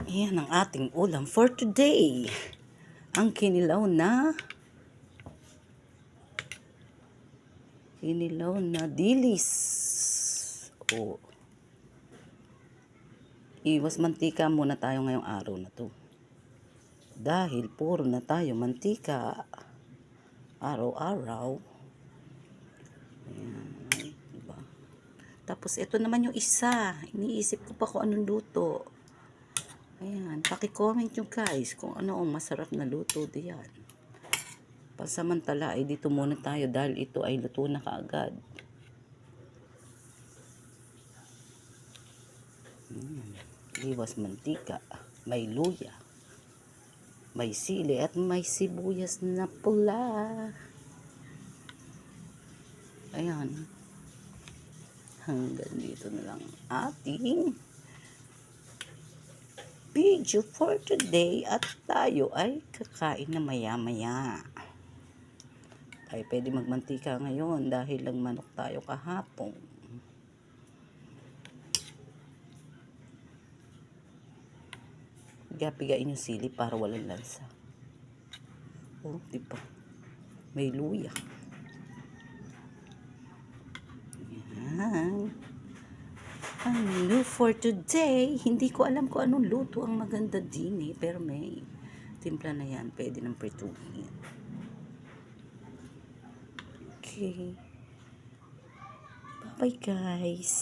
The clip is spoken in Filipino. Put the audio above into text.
Ayan ang ating ulam for today. Ang kinilaw na dilis. O, iwas mantika muna tayo ngayong araw na to. Dahil puro na tayo mantika. Araw-araw. Ayan, diba? Tapos ito naman yung isa. Iniisip ko pa kung anong luto. Ayan, paki-comment nyo guys kung ano ang masarap na luto diyan. Pansamantala ay dito muna tayo dahil ito ay luto na kaagad. Iwas mantika, may luya, may sili at may sibuyas na pula. Ayan. Hanggang dito na lang ating video for today at tayo ay kakain na maya-maya. Tayo pwede magmantika ngayon dahil lang manok tayo kahapon. Piga-pigain yung sili para walang lansa. Oh, diba? May luya. Yan. Ang menu for today. Hindi ko alam kung anong luto ang maganda din eh. Pero may timpla na yan. Pwede ng prituhin. Okay. Bye-bye guys.